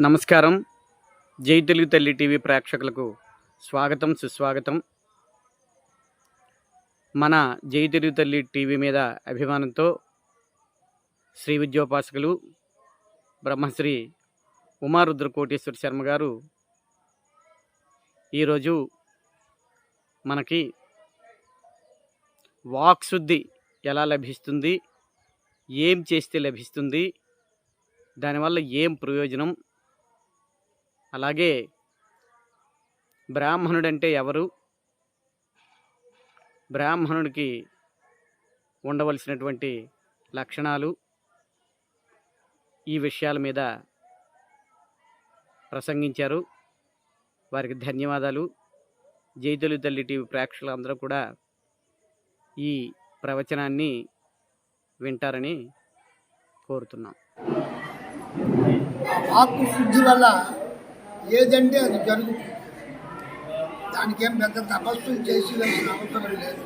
నమస్కారం. జై తెలుగు తల్లి టీవీ ప్రేక్షకులకు స్వాగతం, సుస్వాగతం. మన జై తెలుగు తల్లి టీవీ మీద అభిమానంతో శ్రీ విద్యోపాసకులు బ్రహ్మశ్రీ ఉమారుద్ర కోటేశ్వర శర్మ గారు ఈరోజు మనకి వాక్శుద్ధి ఎలా లభిస్తుంది, ఏం చేస్తే లభిస్తుంది, దానివల్ల ఏం ప్రయోజనం, అలాగే బ్రాహ్మణుడంటే ఎవరు, బ్రాహ్మణుడికి ఉండవలసినటువంటి లక్షణాలు, ఈ విషయాల మీద ప్రసంగించారు. వారికి ధన్యవాదాలు. జై తెలుగు తల్లి టీవీ ప్రేక్షకులందరూ కూడా ఈ ప్రవచనాన్ని వింటారని కోరుతున్నాం. వాక్కు శుద్ధి వల్ల ఏదంటే అది జరుగుతుంది. దానికేం పెద్ద తపస్సులు చేసి వేసిన అవసరం లేదు.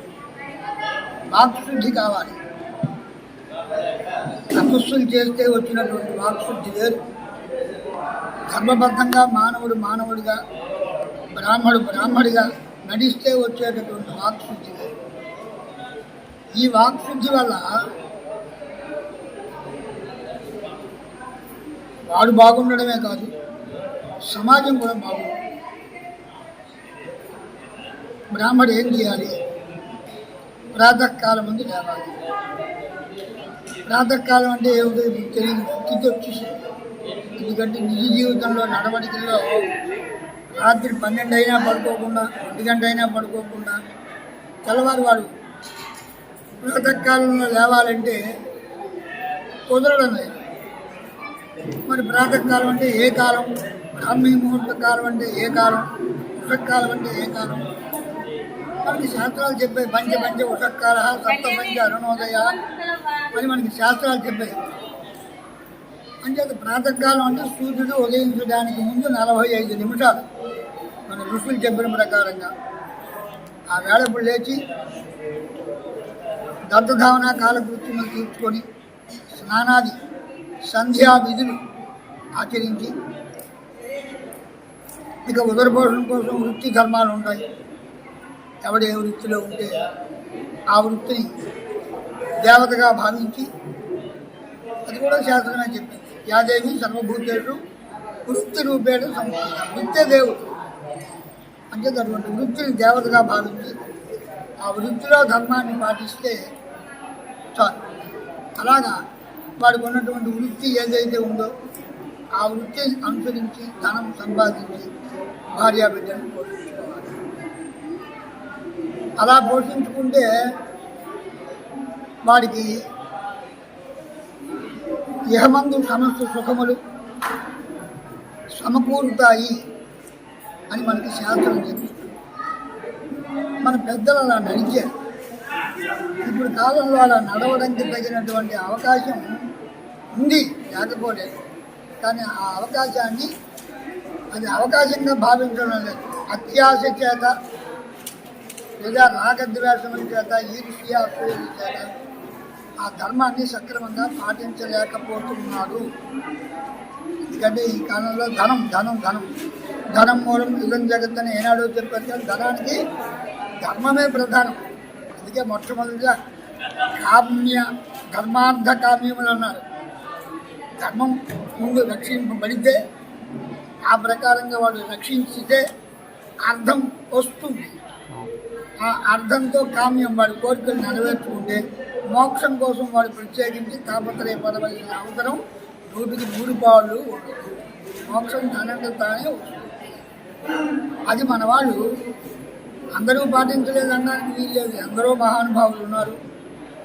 వాక్శుద్ధి కావాలి. తపస్సులు చేస్తే వచ్చినటువంటి వాక్శుద్ధి వేరు. ధర్మబద్ధంగా మానవుడిగా, బ్రాహ్మడిగా నడిస్తే వచ్చేటటువంటి వాక్శుద్ధి వేరు. ఈ వాక్శుద్ధి వల్ల వాడు బాగుండడమే కాదు, సమాజం కూడా బాగుంటుంది. బ్రాహ్మడు ఏం చేయాలి? ప్రాతకాలం ముందు లేవాలి. ప్రాతకాలం అంటే ఏమిటో తెలియదు, స్థితి వచ్చేసింది. ఎందుకంటే నిజ జీవితంలో నడవడికల్లో రాత్రి 12 అయినా పడుకోకుండా, 1 గంట అయినా పడుకోకుండా తెల్లవారు వాడు ప్రాతకాలంలో లేవాలంటే కుదరడం లేదు. మరి ప్రాతకాలం అంటే ఏ కాలం? బ్రాహ్మీ ముహూర్త కాలం అంటే ఏ కాలం? ఉషకాలం అంటే ఏ కాలం? మనకి శాస్త్రాలు చెప్పాయి. పంచ ఉషకాల, సప్తపంచ అరుణోదయ అని మనకి శాస్త్రాలు చెప్పాయి. అంచేత ప్రాతకాలం అంటే సూర్యుడు ఉదయించడానికి ముందు 45 నిమిషాలు మన ఋషులు చెప్పిన ప్రకారంగా ఆ వేళప్పుడు లేచి దత్తధావన కాలకృత్యములు తీర్చుకొని స్నానాది సంధ్యా విధులు ఆచరించి, ఇక ఉదరపోషణ కోసం వృత్తి ధర్మాలు ఉంటాయి. ఎవడు ఏ వృత్తిలో ఉంటే ఆ వృత్తిని దేవతగా భావించి, అది కూడా శాస్త్రమే చెప్పింది, యాదేవి సర్వభూతేషు వృత్తి రూపేణ సంస్థ. వృత్తే దేవుడు అంటే అటువంటి వృత్తిని దేవతగా భావించి ఆ వృత్తిలో ధర్మాన్ని పాటిస్తే చాలు. అలాగా వాడికి ఉన్నటువంటి వృత్తి ఏదైతే ఉందో ఆ వృత్తిని అనుసరించి ధనం సంపాదించి భార్యాబిడ్డను పోషించుకోవాలి. అలా పోషించుకుంటే వాడికి ఇహమందు సమస్త సుఖములు సమకూరుతాయి అని మనకి శాస్త్రం చెప్తుంది. మన పెద్దలు అలా నడిచారు. ఇప్పుడు కాలంలో అలా నడవడానికి తగినటువంటి అవకాశం ఉంది, లేకపోలేదు. కానీ ఆ అవకాశాన్ని అది అవకాశంగా భావించడం లేదు. అత్యాశ చేత లేదా రాగద్వేషముల చేత, ఈర్ష్య అసూయల చేత ఆ ధర్మాన్ని సక్రమంగా పాటించలేకపోతున్నాడు. ఎందుకంటే ఈ కాలంలో ధనం మూలం ఇదం జగత్ అని ఏనాడో చెప్పారు. కానీ ధనానికి ధర్మమే ప్రధానం. అందుకే మొట్టమొదటిగా ధర్మార్థ కామ్యములు అన్నారు. ధర్మం ముందు రక్షింపబడితే ఆ ప్రకారంగా వాడు రక్షించితే అర్థం వస్తుంది. ఆ అర్థంతో కామ్యం వాడి కోరికలు నెరవేర్చుకుంటే మోక్షం కోసం వాడు ప్రత్యేకించి తాపత్రయపడవలసిన అవసరం 100కి 3 మోక్షం తనంత తానే వస్తుంది. అది మన వాళ్ళు అందరూ పాటించలేదనడానికి వీల్లేదు. ఎందరో మహానుభావులు ఉన్నారు,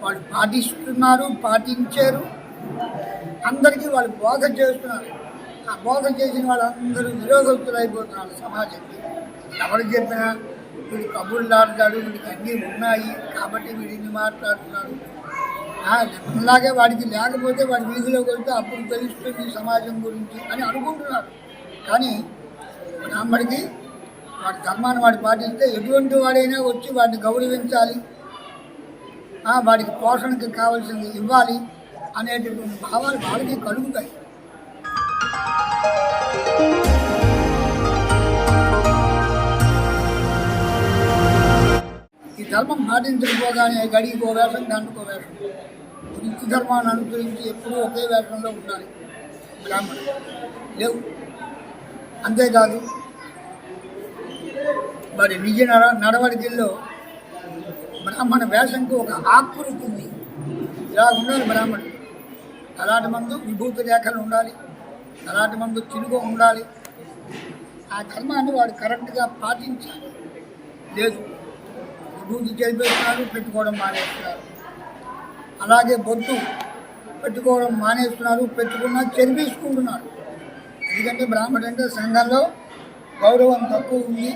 వాళ్ళు పాటిస్తున్నారు, పాటించారు. అందరికీ వాళ్ళు బోధ చేస్తున్నారు. ఆ బోధ చేసిన వాళ్ళందరూ విరోధస్తులు అయిపోతున్నారు సమాజానికి. ఎవరు చెప్పినా వీడు కబుర్లు ఆడతాడు, వీడికి అన్నీ ఉన్నాయి కాబట్టి వీడిని మాట్లాడుతున్నాడు. అలాగే వాడికి లేకపోతే వాడి వీధిలోకి వెళ్తే అప్పుడు తెలుస్తుంది సమాజం గురించి అని అనుకుంటున్నారు. కానీ బ్రాహ్మడికి వాడి ధర్మాన్ని వాడు పాటిస్తే ఎటువంటి వాడైనా వచ్చి వాడిని గౌరవించాలి, వాడికి పోషణకి కావాల్సింది ఇవ్వాలి అనేటటువంటి భావాలు వాళ్ళకి కలుగుతాయి. ఈ ధర్మం పాటించకపోగానే గడికో వేషం దాంట్లో వేషం. వృత్తి ధర్మాన్ని అనుసరించి ఎప్పుడూ ఒకే వేషంలో ఉండాలి బ్రాహ్మణుడు. లేవు. అంతేకాదు మరి నిజ నడవడికల్లో బ్రాహ్మణ వేషంకి ఒక ఆకృతి ఉంది. ఇలా ఉండాలి బ్రాహ్మణుడు. అలాంటి మందు విభూతి రేఖలు ఉండాలి, అలాంటి మందు చిలుగు ఉండాలి. ఆ ధర్మాన్ని వాడు కరెక్ట్గా పాటించాలి. లేదు, విభూతి చెరిపేస్తున్నారు, పెట్టుకోవడం మానేస్తున్నారు. అలాగే బొట్టు పెట్టుకోవడం మానేస్తున్నారు, పెట్టుకున్నా చెరిపేసుకుంటున్నారు. ఎందుకంటే బ్రాహ్మడు అంటే సంఘంలో గౌరవం తక్కువ ఉంది.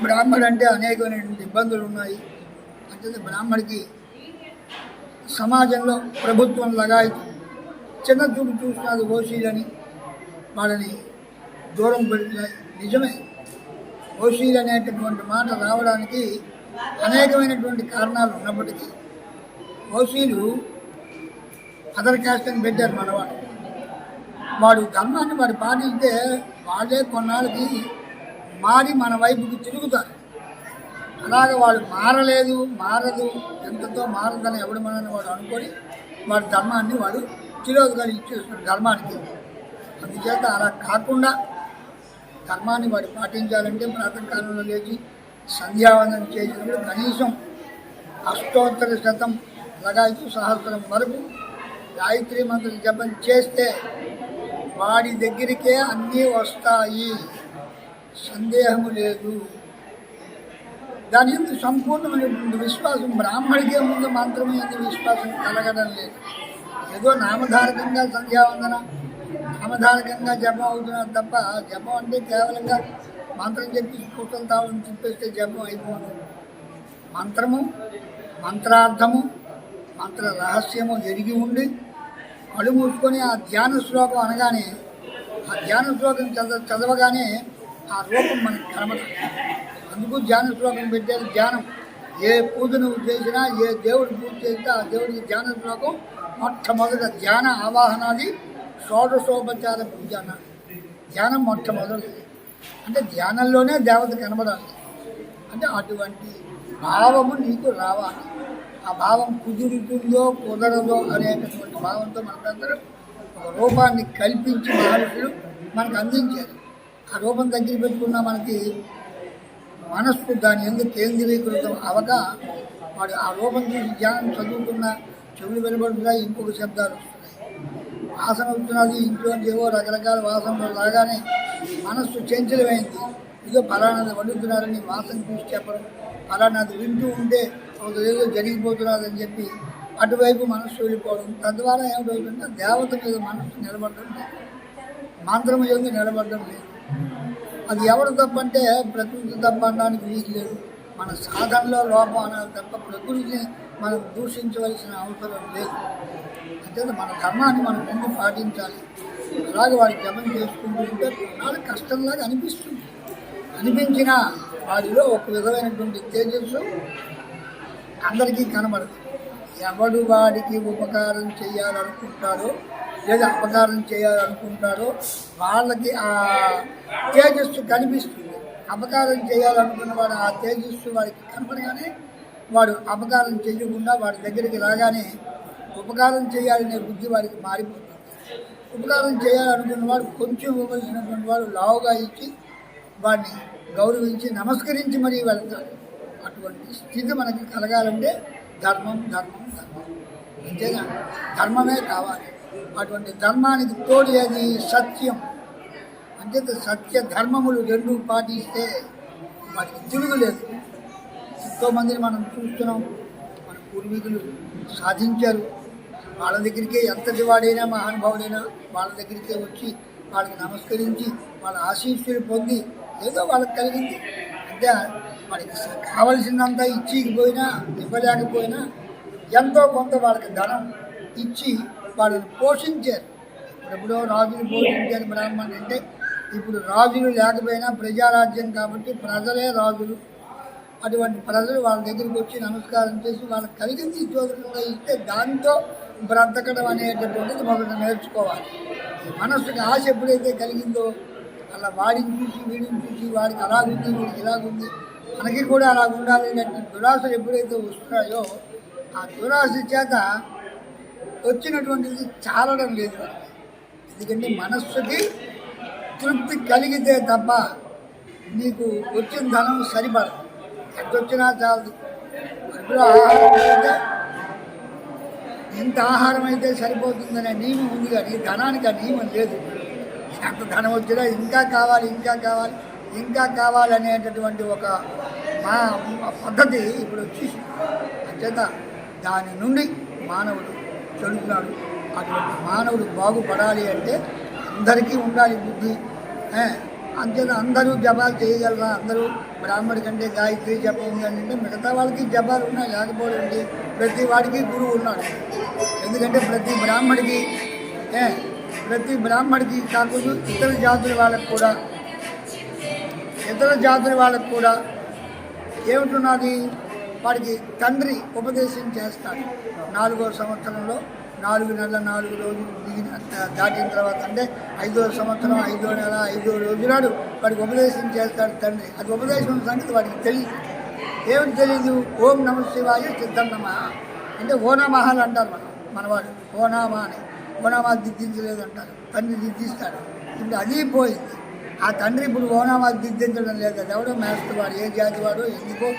బ్రాహ్మడు అంటే అనేకమైనటువంటి ఇబ్బందులు ఉన్నాయి. అంటే బ్రాహ్మడికి సమాజంలో ప్రభుత్వం లగాయతు చిన్న చూపు చూస్తున్నది ఓసీలని వాళ్ళని దూరం పెడుతున్నాయి. నిజమే, ఓసీలు అనేటటువంటి మాట రావడానికి అనేకమైనటువంటి కారణాలు ఉన్నప్పటికీ ఓసీలు అదర్ క్యాస్ట్ అని పెట్టారు మనవాడు. వాడు ధర్మాన్ని వాడు పాటిస్తే వాళ్ళే కొన్నాళ్ళకి మారి మన వైపుకి తిరుగుతారు. అలాగే వాడు మారదు ఎంతతో మారదని ఎవడు మనని వాడు అనుకొని వాడి ధర్మాన్ని వాడు తిరోధకాలు ఇచ్చేస్తున్నాడు ధర్మానికి. అందుచేత అలా కాకుండా ధర్మాన్ని వాడు పాటించాలంటే ప్రాతకాలంలో లేచి సంధ్యావందనం చేసినప్పుడు కనీసం అష్టోత్తర శతం లగాయతు సహస్రం వరకు గాయత్రి మంత్రం జపం చేస్తే వాడి దగ్గరికే అన్నీ వస్తాయి, సందేహము లేదు. దాని ఎందుకు సంపూర్ణమైనటువంటి విశ్వాసం బ్రాహ్మడికే ముందు మంత్రమే ఎందుకు విశ్వాసం కలగడం లేదు. ఏదో నామధారకంగా సంధ్యావందన, నామధారకంగా జపం అవుతున్నారు తప్ప జపం అంటే కేవలంగా మంత్రం చెప్పి కూటలు తావని చెప్పేస్తే జపం అయిపోదు. మంత్రము, మంత్రార్థము, మంత్ర రహస్యము ఎరిగి ఉండి కళ్ళు మూసుకొని ఆ ధ్యాన శ్లోకం అనగానే ఆ ధ్యాన శ్లోకం చదవగానే ఆ రూపం మనకు కనబడాలి. అందుకు ధ్యాన శ్లోకం పెట్టేది. ధ్యానం ఏ పూజ నువ్వు చేసినా, ఏ దేవుడు పూజ చేసినా ఆ దేవుడికి ధ్యాన శ్లోకం మొట్టమొదట. ధ్యాన ఆవాహనాది షోడశోపచార పూజ అన్నాడు. ధ్యానం మొట్టమొదటి. అంటే ధ్యానంలోనే దేవత కనబడాలి. అంటే అటువంటి భావము నీకు రావాలి. ఆ భావం కుదురుతుందో కుదరదో అనేటటువంటి భావంతో మనకందరూ ఒక రూపాన్ని కల్పించి మహర్షులు మనకు అందించారు. ఆ రూపం దగ్గర పెట్టుకున్న మనకి మనస్సు దాని ఎందుకు కేంద్రీకృతం అవగా వాడు ఆ రూపం చూసి ధ్యానం చదువుతున్నా చెవులు వెలువడుతున్నా ఇంకొక శబ్దాలు వస్తున్నాయి, వాసన వస్తున్నది, ఇంట్లో ఏవో రకరకాల వాసనలు రాగానే మనస్సు చంచలమైంది. ఇదో ఫలానాది వండుతున్నారని వాసన చూసి చెప్పడం, ఫలానాది వింటూ ఉంటే ఏదో జరిగిపోతున్నదని చెప్పి అటువైపు మనస్సు వెళ్ళిపోవడం. తద్వారా ఏమిటవుతుంటే దేవత మీద మనస్సు నిలబడడం లేదు, మంత్రము ఎందుకు నిలబడడం లేదు. అది ఎవరు తప్పంటే ప్రకృతి తప్ప అనడానికి వీలు లేదు. మన సాధనలో లోపం అనాలి తప్ప ప్రకృతిని మనం దూషించవలసిన అవసరం లేదు. అంటే మన ధర్మాన్ని మనం ముందు పాటించాలి. అలాగే వాడి జపం చేసుకుంటూ ఉంటే కొన్నాళ్ళు కష్టంలాగా అనిపిస్తుంది. అనిపించినా వాడిలో ఒక విధమైనటువంటి తేజస్సు అందరికీ కనబడదు. ఎవడు వాడికి ఉపకారం చేయాలనుకుంటాడో లేదా అపకారం చేయాలనుకుంటాడో వాళ్ళకి ఆ తేజస్సు కనిపిస్తుంది. అపకారం చేయాలనుకున్నవాడు ఆ తేజస్సు వాడికి కనపడగానే వాడు అపకారం చేయకుండా వాడి దగ్గరికి రాగానే ఉపకారం చేయాలనే బుద్ధి వాడికి మారిపోతుంది. ఉపకారం చేయాలనుకున్నవాడు కొంచెం ఇవ్వవలసినటువంటి వాడు లావుగా ఇచ్చి వాడిని గౌరవించి నమస్కరించి మరీ వెళ్తాడు. అటువంటి స్థితి మనకి కలగాలంటే ధర్మం ధర్మం ధర్మం అంతేగా, ధర్మమే కావాలి. అటువంటి ధర్మానికి తోడు అది సత్యం. అంటే సత్య ధర్మములు రెండు పాటిస్తే వాటికి తిరుగులేదు. ఎంతోమందిని మనం చూస్తున్నాం, మన పూర్వీకులు సాధించారు. వాళ్ళ దగ్గరికే ఎంతటి వాడైనా మహానుభావుడైనా వాళ్ళ దగ్గరికే వచ్చి వాళ్ళకి నమస్కరించి వాళ్ళ ఆశీస్సులు పొంది ఏదో వాళ్ళకి కలిగింది. అంటే వాడికి కావలసిందంతా ఇచ్చిపోయినా ఇవ్వలేకపోయినా ఎంతో కొంత వాళ్ళకి ధనం ఇచ్చి వాళ్ళని పోషించారు. ఎప్పుడో రాజులు పోషించారు బ్రాహ్మణులు అంటే, ఇప్పుడు రాజులు లేకపోయినా ప్రజారాజ్యం కాబట్టి ప్రజలే రాజులు. అటువంటి ప్రజలు వాళ్ళ దగ్గరికి వచ్చి నమస్కారం చేసి వాళ్ళకి కలిగింది ఇచ్చేంగా ఇస్తే దాంతో బ్రతకడం అనేటటువంటిది మొదట నేర్చుకోవాలి. ఈ మనస్సుకి ఆశ ఎప్పుడైతే కలిగిందో అలా వాడిని చూసి వీడిని చూసి వాడికి అలాగుంది వీడికి ఇలాగుంది మనకి కూడా అలా ఉండాలి అంటే దురాశలు ఎప్పుడైతే వస్తున్నాయో ఆ దురాశ చేత వచ్చినటువంటిది చాలడం లేదు. ఎందుకంటే మనస్సుకి తృప్తి కలిగితే తప్ప నీకు వచ్చిన ధనం సరిపడదు, ఎంత వచ్చినా చాలదు. ఇప్పుడు ఆహారం అయితే ఎంత ఆహారం అయితే సరిపోతుందనే నియమం ఉంది, కానీ ధనానికి ఆ నియమం లేదు. ఎంత ధనం వచ్చినా ఇంకా కావాలి ఇంకా కావాలి ఇంకా కావాలనేటటువంటి ఒక మా పద్ధతి ఇప్పుడు వచ్చేసి అంచేత దాని నుండి మానవుడు చెడుతున్నాడు. అటువంటి మానవుడు బాగుపడాలి అంటే అందరికీ ఉండాలి బుద్ధి. అంచేత అందరూ జపాలు చేయగలరా? అందరూ బ్రాహ్మడి కంటే గాయత్రి జపం ఉంది అంటే మిగతా వాళ్ళకి జపాలు ఉన్నాయి, లేకపోతే ప్రతి వాడికి గురువు ఉన్నాడు. ఎందుకంటే ప్రతి బ్రాహ్మడికి కాకుండా ఇతర జాతుల వాళ్ళకు కూడా ఏమిటున్నది, వాడికి తండ్రి ఉపదేశం చేస్తాడు. 4వ సంవత్సరంలో 4 నెలల 4 రోజులు దాటిన తర్వాత అంటే 5వ సంవత్సరం 5వ నెల 5వ రోజు నాడు వాడికి ఉపదేశం చేస్తాడు తండ్రి. అది ఉపదేశం సంగతి వాడికి తెలియదు. ఏమిటి తెలీదు? ఓం నమ శివాయ సిద్ధన్నమ అంటే ఓనామాహాలు అంటారు మనవాడు. ఓనామా అని ఓనామా దిద్దించలేదు అంటారు, తండ్రి దిద్దిస్తాడు. ఇప్పుడు అది పోయింది. ఆ తండ్రి ఇప్పుడు ఓనామా దిద్దించడం లేదు. అది ఎవడో మేస్తూ వాడు ఏ జాతి వాడో ఎందుకో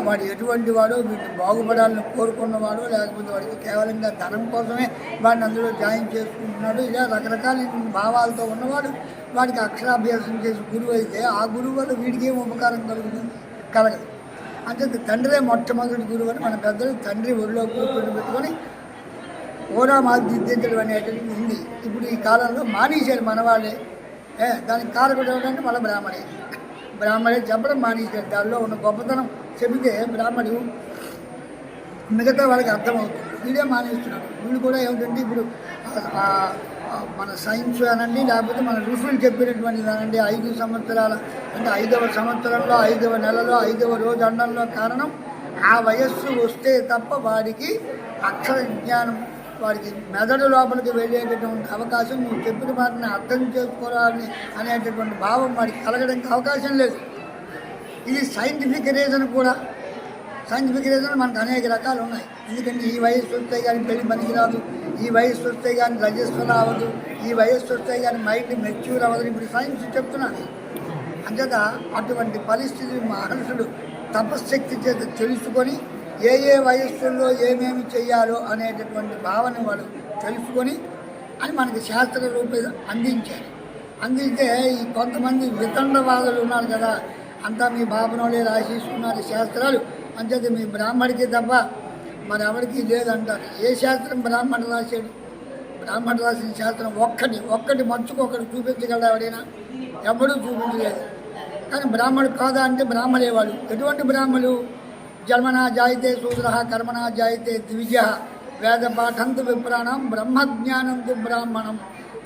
వాడు ఎటువంటి వాడో వీటిని బాగుపడాలని కోరుకున్నవాడో లేకపోతే వాడికి కేవలంగా ధనం కోసమే వాడిని అందులో జాయిన్ చేసుకుంటున్నాడు. ఇలా రకరకాల భావాలతో ఉన్నవాడు వాడికి అక్షరాభ్యాసం చేసి గురువు అయితే ఆ గురువు వల్ల వీడికి ఏం ఉపకారం కలగదు. అంటే తండ్రే మొట్టమొదటి గురువు అని మన పెద్దలు తండ్రి ఒడిలో కూర్చొని పెట్టుకొని ఓనామా దిద్దించడం అనేటువంటిది ఉంది. ఇప్పుడు ఈ కాలంలో మానేశారు మనవాళ్ళే. దానికి కారకుడు ఏమిటంటే మళ్ళీ బ్రాహ్మడే చెప్పడం మానేశారు. దానిలో ఉన్న గొప్పతనం చెబితే బ్రాహ్మడు మిగతా వాళ్ళకి అర్థమవుతుంది. వీడే మానేస్తున్నాడు. వీళ్ళు కూడా ఏమిటంటే ఇప్పుడు మన సైన్స్ అనండి లేకపోతే మన ఋషులు చెప్పినటువంటిది అనండి 5 సంవత్సరాల అంటే 5వ సంవత్సరంలో 5వ నెలలో 5వ రోజు అండంలో కారణం ఆ వయస్సు వస్తే తప్ప వాడికి అక్షర జ్ఞానం వాడికి మెదడు లోపలికి వెళ్ళేటటువంటి అవకాశం, నువ్వు చెప్పిన వాటిని అర్థం చేసుకోవాలని అనేటటువంటి భావం వాడికి కలగడానికి అవకాశం లేదు. ఇది సైంటిఫిక్ రీజన్ కూడా. సైంటిఫిక్ రీజన్ మనకు అనేక రకాలు ఉన్నాయి. ఎందుకంటే ఈ వయస్సు వస్తే కానీ పెళ్లి పనికిరాదు, ఈ వయస్సు వస్తే కానీ రజస్వల అవ్వదు, ఈ వయస్సు వస్తే కానీ మైండ్ మెచ్యూర్ అవ్వదు. ఇప్పుడు సైన్స్ చెప్తున్నాను. అంచేత అటువంటి పరిస్థితి మహర్షులు తపశ్శక్తి చేత తెలుసుకొని ఏ వయస్సుల్లో ఏమేమి చెయ్యాలో అనేటటువంటి భావన వాళ్ళు తెలుసుకొని అని మనకి శాస్త్ర రూపే అందింటే ఈ కొంతమంది వితండవాదులు ఉన్నారు కదా, అంతా మీ బాబునోళ్ళే రాసేసుకున్నారు శాస్త్రాలు, అంచేత మీ బ్రాహ్మడికి తప్ప మరి ఎవరికి లేదంటారు. ఏ శాస్త్రం బ్రాహ్మణుడు రాశాడు? బ్రాహ్మణుడు రాసిన శాస్త్రం ఒక్కటి మర్చుకొకటి చూపించగలడు ఎవడైనా? ఎవడూ చూపించలేదు. కానీ బ్రాహ్మడు కాదా అంటే బ్రాహ్మణేవాడు. ఎటువంటి బ్రాహ్మణులు? జన్మనా జాయితే శూద్రః కర్మణా జాయితే ద్విజః వేదపాఠంతు విప్రాణం బ్రహ్మజ్ఞానంతు బ్రాహ్మణం.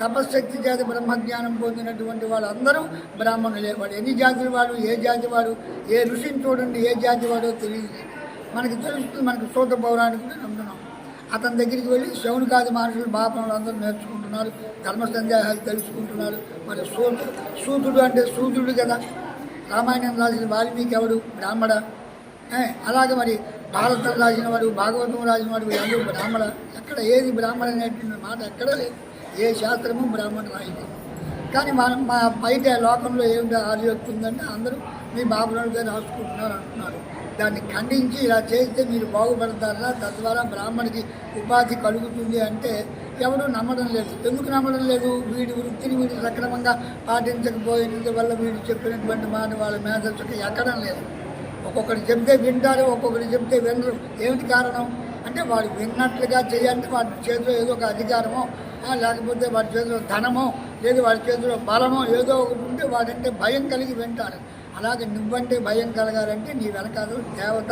తపశ్శక్తి చేత బ్రహ్మజ్ఞానం పొందినటువంటి వాళ్ళందరూ బ్రాహ్మణులే. వాడు ఎన్ని జాతులు వాడు, ఏ జాతి వాడు, ఏ ఋషిని చూడండి ఏ జాతి వాడో తెలియదు. మనకి తెలుస్తుంది. మనకి సూత పౌరాణికుడు అంటున్నాం. అతని దగ్గరికి వెళ్ళి శౌనకాది మహర్షులు బాపనులు అందరూ నేర్చుకుంటున్నారు, ధర్మ సందేహాలు తెలుసుకుంటున్నారు. మరి సూతుడు అంటే సూతుడు కదా. రామాయణం రాసిన వాల్మీకి ఎవడు? బ్రాహ్మణ. అలాగే మరి భారతం రాసిన వాడు, భాగవతం రాసిన వాడు వీళ్ళందరూ బ్రాహ్మణ. ఎక్కడ ఏది బ్రాహ్మణ అనేటువంటి మాట ఎక్కడ లేదు. ఏ శాస్త్రము బ్రాహ్మణ రాయింది. కానీ మా బయట లోకంలో ఏమిటో ఆర్యోక్తి ఉందంటే అందరూ మీ బాబురాలుగా రాసుకుంటున్నారు అంటున్నారు. దాన్ని ఖండించి ఇలా చేస్తే మీరు బాగుపడతారా, తద్వారా బ్రాహ్మడికి ఉపాధి కలుగుతుంది అంటే ఎవడూ నమ్మడం లేదు. ఎందుకు నమ్మడం లేదు? వీడి వృత్తిని వీడు సక్రమంగా పాటించకపోయినందువల్ల వీడు చెప్పినటువంటి మాట వాళ్ళ మేధస్సుకి ఎక్కడం లేదు. ఒక్కొక్కటి చెప్తే వింటారు, ఒక్కొక్కటి చెప్తే వినరు. ఏమిటి కారణం అంటే వాడు విన్నట్లుగా చేయాలంటే వాడి చేతిలో ఏదో ఒక అధికారమో లేకపోతే వాడి చేతిలో ధనమో లేదు వాడి చేతిలో బలమో ఏదో ఒకటి ఉంటే వాడంటే భయం కలిగి వింటారు. అలాగే నువ్వంటే భయం కలగాలంటే నీ వెనకాల దేవత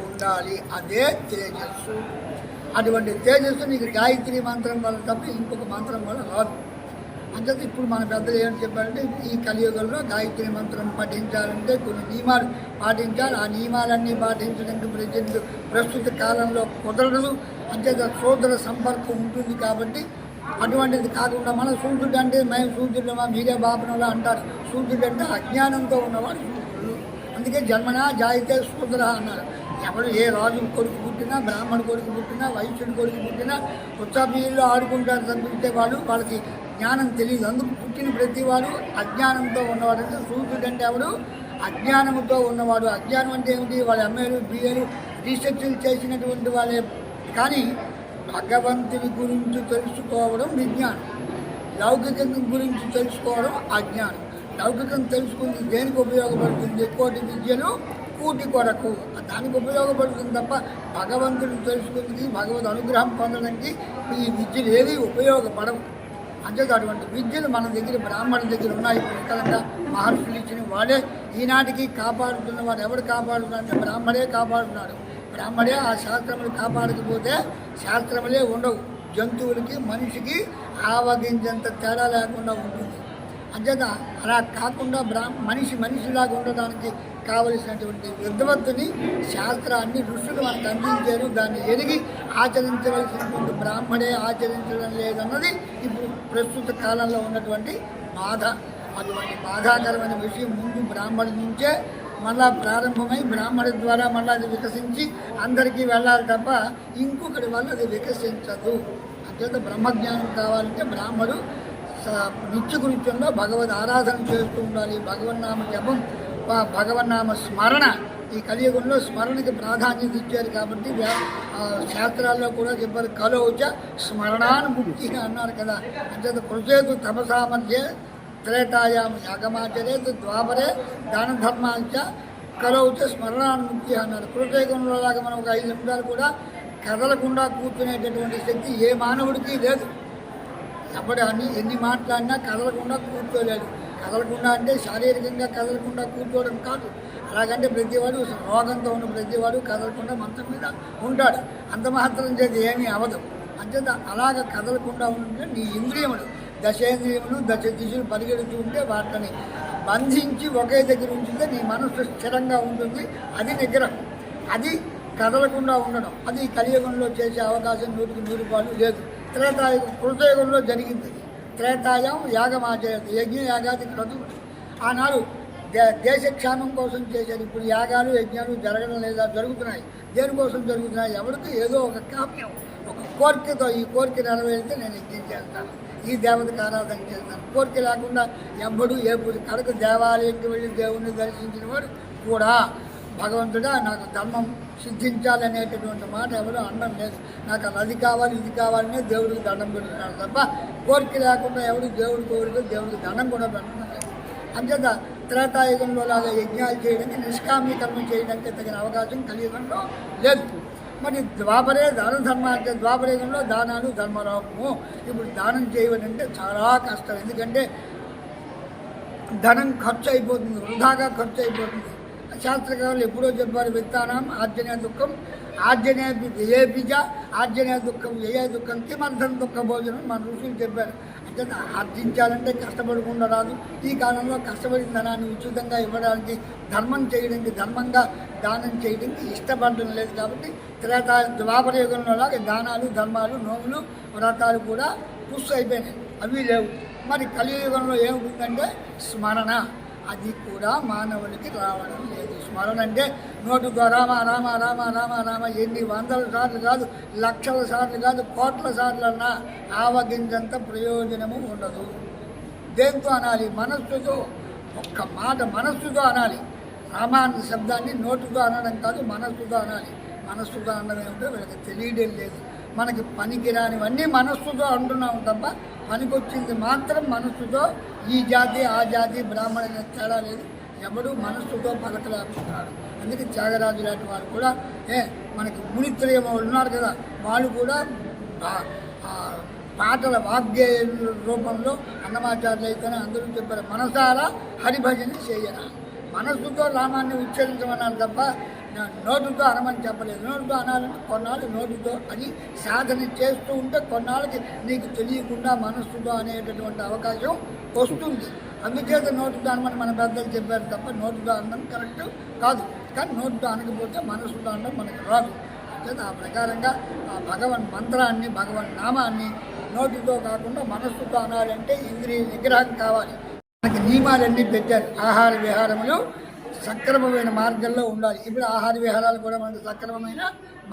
ఉండాలి. అదే తేజస్సు. అటువంటి తేజస్సు నీకు గాయత్రి మంత్రం వల్ల తప్ప ఇంకొక మంత్రం వల్ల రాదు. అంటే ఇప్పుడు మన పెద్దలు ఏమని చెప్పారంటే ఈ కలియుగంలో గాయత్రి మంత్రం పఠించాలంటే కొన్ని నియమాలు పాటించాలి. ఆ నియమాలన్నీ పాటించడానికి ప్రస్తుత కాలంలో కుదరదు. అంతేత సోదర సంపర్కం ఉంటుంది కాబట్టి అటువంటిది కాకుండా మన సూర్యుడు అంటే మేము సూర్యుడమా మీరే బాపనలా అంటారు. సూర్యుడు అంటే అజ్ఞానంతో ఉన్నవాడు సూర్యుడు. అందుకే జన్మనా జాయితే శూద్ర అన్నారు. ఎవరు ఏ రాజు కొడుకు పుట్టినా, బ్రాహ్మణు కొడుకు పుట్టినా, వైశ్యుడి కొడుకు పుట్టినా ఉత్సవీల్లో ఆడుకుంటారు తప్పితే వాళ్ళకి జ్ఞానం తెలియదు. అందుకు పుట్టిన ప్రతి వాడు అజ్ఞానంతో ఉన్నవాడు. అంటే సూర్యుడు అంటే ఎవడు? అజ్ఞానంతో ఉన్నవాడు. అజ్ఞానం అంటే ఏమిటి? వాళ్ళ ఎంఏలు బిఏలు రీసెర్చ్లు చేసినటువంటి వాళ్ళే. కానీ భగవంతుని గురించి తెలుసుకోవడం విజ్ఞానం, లౌకికం గురించి తెలుసుకోవడం అజ్ఞానం. లౌకికం తెలుసుకుంది దేనికి ఉపయోగపడుతుంది? కోటి విద్యలు కూటి కొరకు, దానికి ఉపయోగపడుతుంది తప్ప భగవంతుని తెలుసుకుంది, భగవద్ అనుగ్రహం పొందడానికి ఈ విద్యలు ఏవి ఉపయోగపడవు. అంతే అటువంటి విద్యలు మన దగ్గర బ్రాహ్మణుల దగ్గర ఉన్నాయి. పుష్కలంగా మహర్షులు ఇచ్చిన వాడే ఈనాటికి కాపాడుతున్న వాడు. ఎవడు కాపాడుతున్నాడంటే బ్రాహ్మడే కాపాడుతున్నాడు. బ్రాహ్మడే ఆ శాస్త్రములు కాపాడకపోతే శాస్త్రములే ఉండవు. జంతువులకి మనిషికి ఆవగించేంత తేడా లేకుండా ఉంటుంది. అంచేత అలా కాకుండా మనిషిలాగా ఉండడానికి కావలసినటువంటి విద్వత్తుని, శాస్త్రాన్ని ఋషులు మనకు అందించారు. దాన్ని ఎరిగి ఆచరించవలసినటువంటి బ్రాహ్మడే ఆచరించడం లేదన్నది ఇప్పుడు ప్రస్తుత కాలంలో ఉన్నటువంటి బాధ. అటువంటి బాధాకరమైన విషయం ముందు బ్రాహ్మణి నుంచే మళ్ళా ప్రారంభమై బ్రాహ్మణి ద్వారా మళ్ళీ అది వికసించి అందరికీ వెళ్ళాలి తప్ప ఇంకొకటి వల్ల అది వికసించదు. అంచేత బ్రహ్మజ్ఞానం కావాలంటే బ్రాహ్మడు నిత్యకృత్యంలో భగవద్ ఆరాధన చేస్తూ ఉండాలి. భగవన్నామ జపం, భగవన్నామ స్మరణ. ఈ కలియుగంలో స్మరణకి ప్రాధాన్యత ఇచ్చారు కాబట్టి శాస్త్రాల్లో కూడా చెప్పారు. కలౌచ స్మరణానుముక్తి అన్నారు కదా. అంచేత కృషేతు తపసామధ్య త్రేతాయాం యాగమాచరేత్ ద్వాపరే దాన ధర్మాంచ కలౌచ స్మరణానుముక్తి అన్నారు. కృతయుగంలో లాగా మనం ఒక 5 నిమిషాలు కూడా కదలకుండా కూర్చునేటటువంటి శక్తి ఏ మానవుడికి లేదు. ఎప్పటి ఎన్ని మాట్లాడినా కదలకుండా కూర్చోలేడు. కదలకుండా అంటే శారీరకంగా కదలకుండా కూర్చోవడం కాదు. అలాగంటే ప్రతివాడు రోగంతో ఉన్న ప్రతివాడు కదలకుండా మంచం మీద ఉంటాడు. అంత మాత్రం చేతి ఏమీ అవదు. అంచేత అలాగ కదలకుండా ఉంటే నీ ఇంద్రియములు, దశేంద్రియములు, దశ దిశలు పరిగెడుతూ ఉంటే వాటిని బంధించి ఒకే దగ్గర ఉంచితే నీ మనసు స్థిరంగా ఉంటుంది. అది నిగ్రహం. అది కదలకుండా ఉండడం. అది కలియుగంలో చేసే అవకాశం 100% లేదు. త్రేతాయుగం కృతయుగంలో జరిగింది. త్రేతాయం యాగమాచరతి, యజ్ఞ యాగాది క్రతువులు. ఆనాడు దేశక్షేమం కోసం చేశారు. ఇప్పుడు యాగాలు యజ్ఞాలు జరగడం లేదా? జరుగుతున్నాయి. దేనికోసం జరుగుతున్నాయి? ఎవరికి ఏదో ఒక కామ్యం, ఒక కోరికతో, ఈ కోరిక నెరవేరితే నేను యజ్ఞం చేస్తాను, ఈ దేవతకు ఆరాధన చేస్తాను. కోరిక లేకుండా ఎవ్వడు ఏ పూజ కనుక దేవాలయంకి వెళ్ళి దేవుణ్ణి దర్శించిన వాడు కూడా భగవంతుడా నాకు ధర్మం సిద్ధించాలనేటటువంటి మాట ఎవరు అనడం లేదు. నాకు అది కావాలి ఇది కావాలనే దేవుడికి దండం పెడుతున్నాడు తప్ప కోరిక లేకుండా ఎవడు దేవుడి కోరిక దేవుడికి దండం కూడా పెట్టడం లేదు. అంచేత త్రేతాయుగంలో లాగా యజ్ఞాలు చేయడానికి, నిష్కామ్యకర్మ చేయడానికి తగిన అవకాశం కలియుగంలో లేదు. మరి ద్వాపరే దాన ధర్మ అంటే ద్వాపరయుగంలో దానాలు ధర్మరాము. ఇప్పుడు దానం చేయవనంటే చాలా కష్టం. ఎందుకంటే ధనం ఖర్చు అయిపోతుంది, వృధాగా ఖర్చు అయిపోతుంది. శాస్త్రకారులు ఎప్పుడో చెప్పారు, విత్తానం ఆర్జనే దుఃఖం ఆర్జనే వ్యయే బీజ ఆర్జనే దుఃఖం వ్యయే దుఃఖం కిమర్థం దుఃఖ భోజనం మన ఋషులు చెప్పారు. అంటే ఆర్జించాలంటే కష్టపడకుండా రాదు. ఈ కాలంలో కష్టపడిన ధనాన్ని ఉచితంగా ఇవ్వడానికి, ధర్మం చేయడానికి, ధర్మంగా దానం చేయడానికి ఇష్టపడడం లేదు. కాబట్టి ద్వాపరయుగంలో లాగా దానాలు ధర్మాలు నోములు వ్రతాలు కూడా పుష్ అయిపోయినాయి, అవి లేవు. మరి కలియుగంలో ఏముంటుందంటే స్మరణ, అది కూడా మానవునికి రావడం లేదు. స్మరణ అంటే నోటుతో రామ రామ రామ రామ రామ ఎన్ని 100 సార్లు కాదు, లక్షల సార్లు కాదు, కోట్ల సార్లు అన్నా ఆవగించంత ప్రయోజనము ఉండదు. దేంతో అనాలి? మనస్సుతో. ఒక్క మాట మనస్సుతో అనాలి. రామాన్న శబ్దాన్ని నోటుతో అనడం కాదు, మనస్సుతో అనాలి. మనస్సుతో అనడం ఏమిటో వీళ్ళకి తెలియడం లేదు. మనకి పనికిరానివన్నీ మనస్సుతో అంటున్నాము తప్ప పనికొచ్చింది మాత్రం మనస్సుతో. ఈ జాతి ఆ జాతి బ్రాహ్మణ తేడా లేదు. ఎవడు మనస్సుతో పలకలేకపోతున్నాడు. అందుకే త్యాగరాజు లాంటి వారు కూడా మనకి మునిత్రయం ఉన్నారు కదా, వాళ్ళు కూడా పాటల వాగ్య రూపంలో అన్నమాచార్యులు అయితేనే అందరూ చెప్పారు, మనసారా హరిభజన చేయరా. మనస్సుతో రామాన్ని ఉచ్చరించమన్నారు తప్ప నోటుతో అనమని చెప్పలేదు. నోటుతో అనాలంటే కొన్నాళ్ళు నోటుతో అని సాధన చేస్తూ ఉంటే కొన్నాళ్ళకి నీకు తెలియకుండా మనస్సుతో అనేటటువంటి అవకాశం వస్తుంది. అందుచేత నోటుతో అనమని మన పెద్దలు చెప్పారు తప్ప నోటుతో అనడం కరెక్ట్ కాదు. కానీ నోటుతో అనకపోతే మనస్సుతో అనడం మనకు రాదు. అంచేత ఆ ప్రకారంగా ఆ భగవన్ మంత్రాన్ని, భగవన్ నామాన్ని నోటితో కాకుండా మనస్సుతో అనాలంటే ఇంద్రియ నిగ్రహం కావాలి. మనకి నియమాలన్నీ పెట్టారు. ఆహార విహారములు సక్రమమైన మార్గంలో ఉండాలి. ఇప్పుడు ఆహార విహారాలు కూడా మనకు సక్రమమైన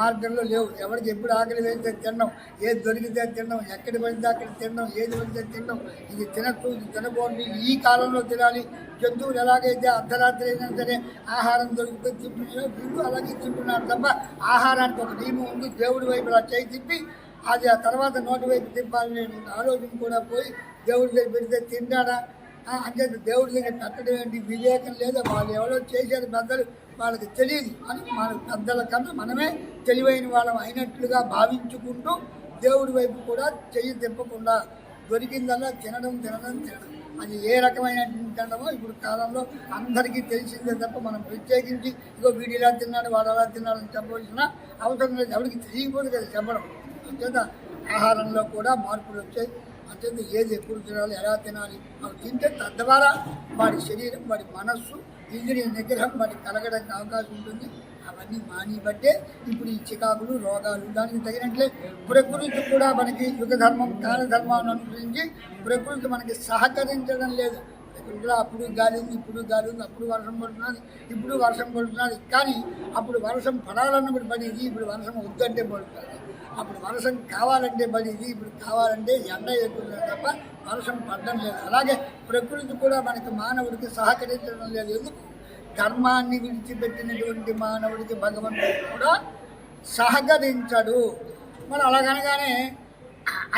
మార్గంలో లేవు. ఎవరికి ఎప్పుడు ఆకలి వేస్తే తినడం, ఏది దొరికితే తినడం, ఎక్కడి పడితే అక్కడ తినడం, ఏది పడితే తినడం, ఇది తినచ్చు, ఇది తినకూడదు, ఈ కాలంలో తినాలి. జంతువులు ఎలాగైతే అర్ధరాత్రి అయినా సరే ఆహారం దొరికితే తింటున్నాయో వీళ్ళు అలాగే తింటున్నారు తప్ప ఆహారానికి ఒక నియమం ఉంది. దేవుడి వైపు అలా చేయి తిప్పి అది ఆ తర్వాత నోటి వైపు తిప్పాలనే ఆలోచన కూడా పోయి దేవుడి దగ్గర పెడితే తింటాడా అంటే దేవుడి దగ్గర పెట్టడం ఏంటి, వివేకం లేదా, వాళ్ళు ఎవరో చేసేది పెద్దలు వాళ్ళకి తెలియదు అని మన పెద్దల కన్నా మనమే తెలివైన వాళ్ళం అయినట్లుగా భావించుకుంటూ దేవుడి వైపు కూడా చెయ్యి తిప్పకుండా దొరికిందల్లా తినడం. అది ఏ రకమైన తినడమో ఇప్పుడు కాలంలో అందరికీ తెలిసిందే తప్ప మనం ప్రత్యేకించి ఇగో వీడు ఇలా తిన్నాడు వాడు అలా తిన్నాడని చెప్పవలసిన అవసరం లేదు. ఎవరికి తెలియకపోతే కదా చెప్పడం. అంచేత ఆహారంలో కూడా మార్పులు వచ్చాయి. అంతేందుకు ఏది ఎప్పుడు తినాలి, ఎలా తినాలి, అవి తింటే తద్వారా వాడి శరీరం, వాడి మనస్సు, ఇంద్రియ నిగ్రహం వాడికి కలగడానికి అవకాశం ఉంటుంది. అవన్నీ మానిబట్టే ఇప్పుడు ఈ చికాకులు, రోగాలు దానికి తగినట్లే ప్రకృతి కూడా మనకి యుగ ధర్మం, కాలధర్మాన్ని అనుసరించి ప్రకృతి మనకి సహకరించడం లేదు. ప్రకృతిలో అప్పుడు గాలి ఉంది, ఇప్పుడు గాలి ఉంది, అప్పుడు వర్షం పడుతున్నది, ఇప్పుడు వర్షం పడుతున్నది. కానీ అప్పుడు వర్షం పడాలన్నప్పుడు పడేది, ఇప్పుడు వర్షం వద్దంటే పడుతుంది. అప్పుడు వర్షం కావాలంటే పడేది, ఇప్పుడు కావాలంటే ఎండ ఎక్కుతుంది తప్ప వర్షం పడడం లేదు. అలాగే ప్రకృతి కూడా మనకి మానవుడికి సహకరించడం లేదు. ఎందుకు? కర్మాన్ని విడిచిపెట్టినటువంటి మానవుడికి భగవంతుడు కూడా సహకరించడు. మరి అలాగనగానే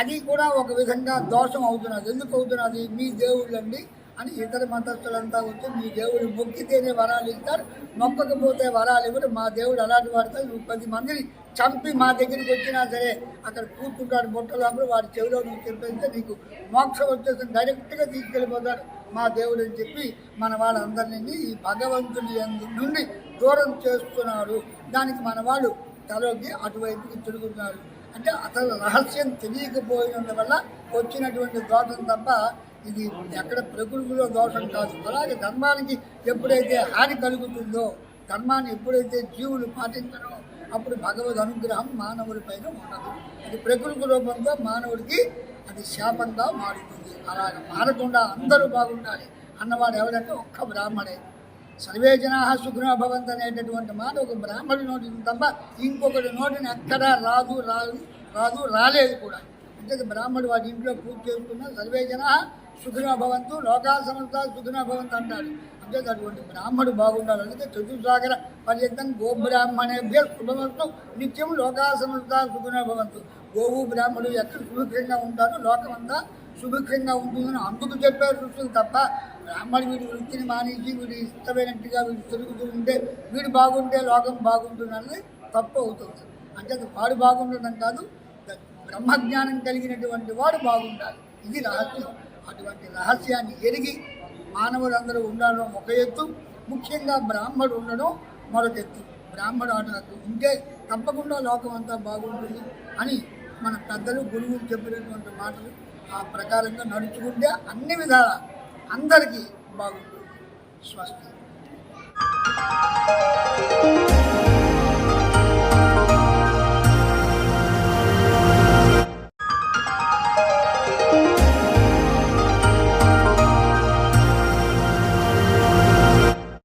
అది కూడా ఒక విధంగా దోషం అవుతున్నది. ఎందుకు అవుతున్నది? మీ దేవుళ్ళండి అని ఇతర మతస్థులంతా వచ్చి మీ దేవుడు మొక్కితేనే వరాలు ఇస్తారు, మొక్కకపోతే వరాలు ఇవ్వరు, మా దేవుడు అలాంటి వాడతాడు. నువ్వు 10 మందిని చంపి మా దగ్గరికి వచ్చినా సరే అక్కడ కూర్చుంటాడు బొట్టలో, వాడి చెవిలో నువ్వు చెప్పేస్తే నీకు మోక్షం వచ్చేసి డైరెక్ట్గా తీసుకెళ్ళిపోతాడు మా దేవుడు అని చెప్పి మన వాళ్ళందరినీ ఈ భగవంతుని నుండి దూరం చేస్తున్నారు. దానికి మన వాళ్ళు తలొగ్గి అటువైపుకి తిరుగుతున్నారు. అంటే అసలు రహస్యం తెలియకపోయినందువల్ల వచ్చినటువంటి దోషం తప్ప ఇది ఎక్కడ ప్రకృతిలో దోషం కాదు. అలాగే ధర్మానికి ఎప్పుడైతే హాని కలుగుతుందో, ధర్మాన్ని ఎప్పుడైతే జీవులు పాటించడో అప్పుడు భగవద్ అనుగ్రహం మానవుడి పైన ఉండదు. అది ప్రకృతి రూపంతో మానవుడికి అది శాపంగా మారుతుంది. అలాగే మారకుండా అందరూ బాగుండాలి అన్నవాడు ఎవరంటే ఒక్క బ్రాహ్మడే. సర్వే జనా సుఖినో భవంతు అనేటటువంటి మాట ఒక బ్రాహ్మడి నోటిని తప్ప ఇంకొకటి నోటిని ఎక్కడా రాలేదు కూడా. అంటే బ్రాహ్మడు వాడి ఇంట్లో పూజ చేసుకున్న సర్వే జనా సుఖినో భవంతు లోకా సమస్త సుఖినో భవంతు అంటాడు. అంటే అటువంటి బ్రాహ్మడు బాగుండాలి. అందుకే చతుస్సాగర పర్యంతం గోబ్రాహ్మణేభ్య శుభమస్తు నిత్యం లోకా సమస్త సుఖినో భవంతు. గోవు బ్రాహ్మడు ఎక్కడ సుభిక్షంగా ఉంటారో లోకమంతా సుభిక్షంగా ఉంటుందని అందుకు చెప్పారు ఋషులు తప్ప బ్రాహ్మడు వీడి వృత్తిని మానేసి వీడు ఇష్టమైనట్టుగా వీడు తిరుగుతూ ఉంటే వీడు బాగుంటే లోకం బాగుంటుంది అన్నది తప్పు అవుతుంది. అంటే వాడు బాగుండడం కాదు, బ్రహ్మజ్ఞానం కలిగినటువంటి వాడు బాగుండాలి. ఇది రహస్యం. అటువంటి రహస్యాన్ని ఎరిగి మానవులందరూ ఉండడం ఒక ఎత్తు, ముఖ్యంగా బ్రాహ్మడు ఉండడం మరొక ఎత్తు. బ్రాహ్మడు అటు ఉంటే తప్పకుండా లోకం అంతా బాగుంటుంది అని మన పెద్దలు గురువులు చెప్పినటువంటి మాటలు ఆ ప్రకారంగా నడుచుకుంటే అన్ని విధాల అందరికీ బాగుంటుంది. స్వస్తి.